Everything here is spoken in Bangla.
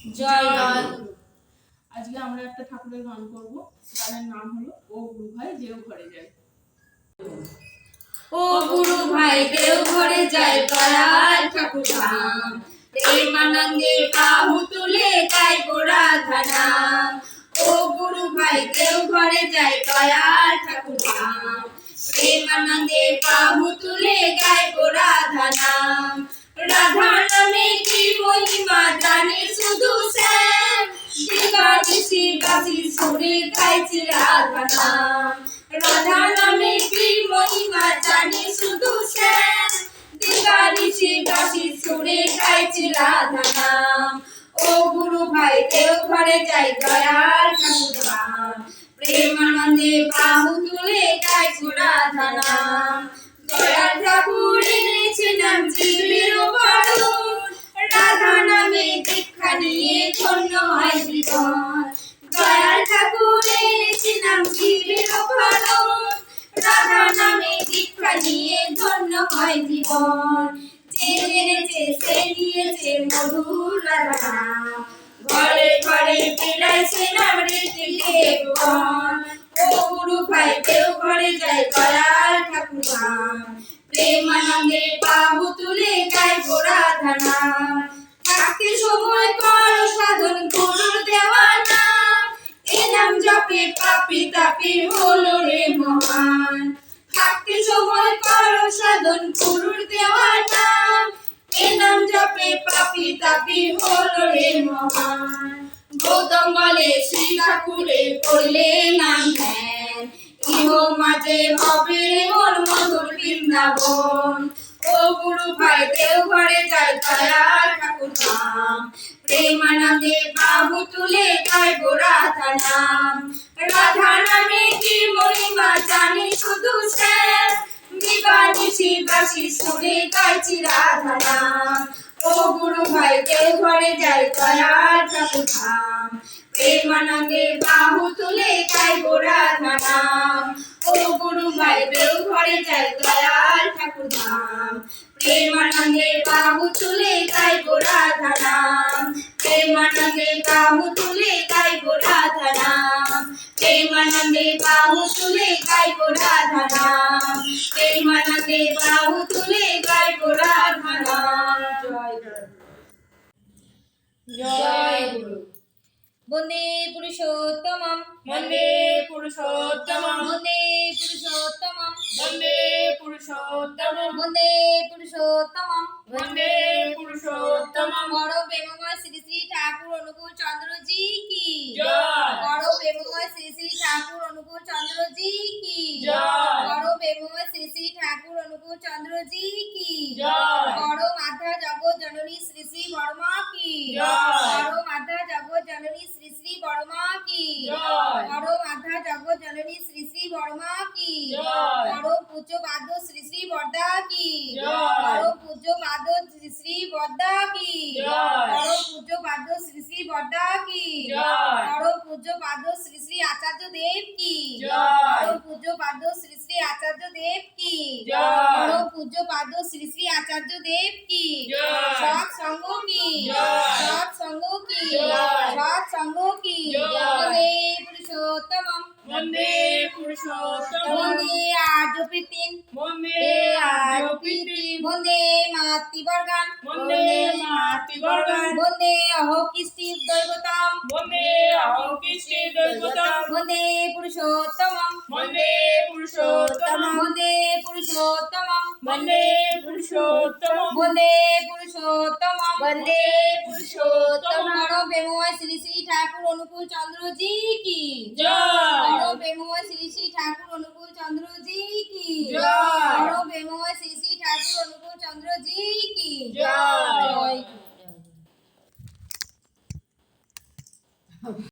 জয় জয়। আজকে আমরা একটা ঠাকুরের গান করব। গানের নাম হলো ও গুরু ভাই যেও ঘরে যায়। ও গুরু ভাই দেও ঘরে যায় দয়াল ঠাকুর ধাম, প্রেমানন্দে বাহু তুলে গায় রাধা নাম। ও গুরু ভাই দেও ঘরে যায় দয়াল ঠাকুর ধাম, প্রেমানন্দে বাহু তুলে গায় রাধা নাম। রাধা নামে কি মহিমা জানে শুধু শ্যাম, দিবানিশি বাঁশি সুরে গাইছে রাধা নাম। রাধা নামে কি মহিমা জানে শুধু শ্যাম, দিবানিশি বাঁশি সুরে গাইছে রাধা নাম। ও গুরু ভাই দেও ঘরে যায় দয়াল ঠাকুর ধাম, প্রেমানন্দে বাহু তুলে গাইছে রাধা নাম। দয়াল ঠাকুর এনেছে নাম জীবের বারণ, রাধা নামে দীক্ষা নিয়ে ধন্য হয় জীবন। দয়াল ঠাকুর এনেছে নাম জীবের বারণ, রাধা নামে দীক্ষা নিয়ে ধন্য হয় জীবন। যে জেনেছে সে নিয়েছে মধুর রাধা নাম, ঘরে ঘরে বিলাইছে নাম ঋতিকে ভুবন। ও গুরু ভাই দেও ঘরে যায় দয়াল ঠাকুর ধাম, প্রেমানন্দে বাহু তুলে গায় রাধা নাম। থাকতে সময় কর সাধন গুরুর দেওয়া নাম, এ নাম জপে পাপী তাপী হলো রে মহান। থাকতে সময় কর সাধন গুরুর দেওয়া নাম, এ নাম জপে পাপী তাপী হলো রে মহান। গৌতম বলে শ্রী ঠাকুরে করলে নাম ধ্যান, ইহ মাঝে হবে মন মধুর বৃন্দাবন। ও গুরু ভাই দেও ঘরে যায় দয়াল ঠাকুর ধাম, প্রেমানন্দে বাহু তুলে গায় রাধা নাম। রাধা নামে কি মহিমা জানে শুধু শ্যাম, দিবানিশি বাঁশি সুরে গাইছে রাধা নাম। ও গুরু ভাই দেও ঘরে যায় দয়াল ঠাকুর ধাম, প্রেমানন্দে বাহু তুলে গায় রাধা নাম। ও গুরু ভাই দেও ঘরে যায় দয়াল ঠাকুর ধাম, প্রেমানন্দে বাহু তুলে গায় রাধা নাম। প্রেমানন্দে বাহু তুলে গায় রাধা নাম, প্রেমানন্দে বাহু তুলে গায় রাধা নাম, প্রেমানন্দে বাহু তুলে গায় রাধা নাম। জয় জয় গুরু। বন্দে পুরুষোত্তমম বন্দে পুরুষোত্তমম বন্দে পুরুষোত্তমম বন্দে পুরুষোত্তমম বন্দে পুরুষোত্তমম বন্দে পুরুষোত্তমম। বড় প্রেমময় শ্রী শ্রী ঠাকুর অনুকূল চন্দ্র জি কি জয়। বড় প্রেমময় শ্রী শ্রী ঠাকুর অনুকূল চন্দ্র জি কি জয়। বড় প্রেমময় শ্রী শ্রী ঠাকুর অনুকূল চন্দ্র জি কি জয়। বড় মাতা জগৎ জননী শ্রী শ্রী বর্মা কি জয়। বড় মাতা জগৎ জননী শ্রী শ্রী বর্মা কি জয়। বড় মাতা জগৎ জননী শ্রী শ্রী বর্মা কি জয়। বড় পূজ্য পাদ শ্রী শ্রী বর্দা কি জয়। বড় পূজ্য পাদ শ্রী শ্রী বর্দা কি জয়। বড় পূজ্য পাদ শ্রী শ্রী বর্দা কি জয়। বড় পূজ্য পাদ শ্রী শ্রী আচার্য দেব কি জয়। বড় পূজ্য পাদ শ্রী শ্রী আচার্য দেব কি জয়। বড় পূজ্য পাদ শ্রী শ্রী আচার্য দেব কি জয়। সৎ সঙ্গ কি জয়। সৎ সঙ্গ কি জয়। সৎ সঙ্গ কি জয়। বন্দে পুরুষোত্তমম বন্দে পুরুষোত্তমম বন্দে আর্য প্রীতিম বন্দে আর্য প্রীতিম বন্দে মাতৃবর্গান বন্দে মাতৃবর্গান বন্দে অহকৃষ্টি দৈবতাম বন্দে অহকৃষ্টি দৈবতাম বন্দে পুরুষোত্তমম বন্দে পুরুষোত্তমম বন্দে পুরুষোত্তমম বন্দে পুরুষোত্তমম বন্দে পুরুষোত্তমম বন্দে পুরুষোত্তমম। বড় প্রেমময় শ্রী শ্রী ঠাকুর অনুকূল চন্দ্র জি কি জয়। বড় প্রেমময় শ্রী শ্রী ঠাকুর অনুকূল চন্দ্র জি কি জয়। বড় প্রেমময় শ্রী শ্রী ঠাকুর অনুকূল চন্দ্র জি কি জয়। জয়।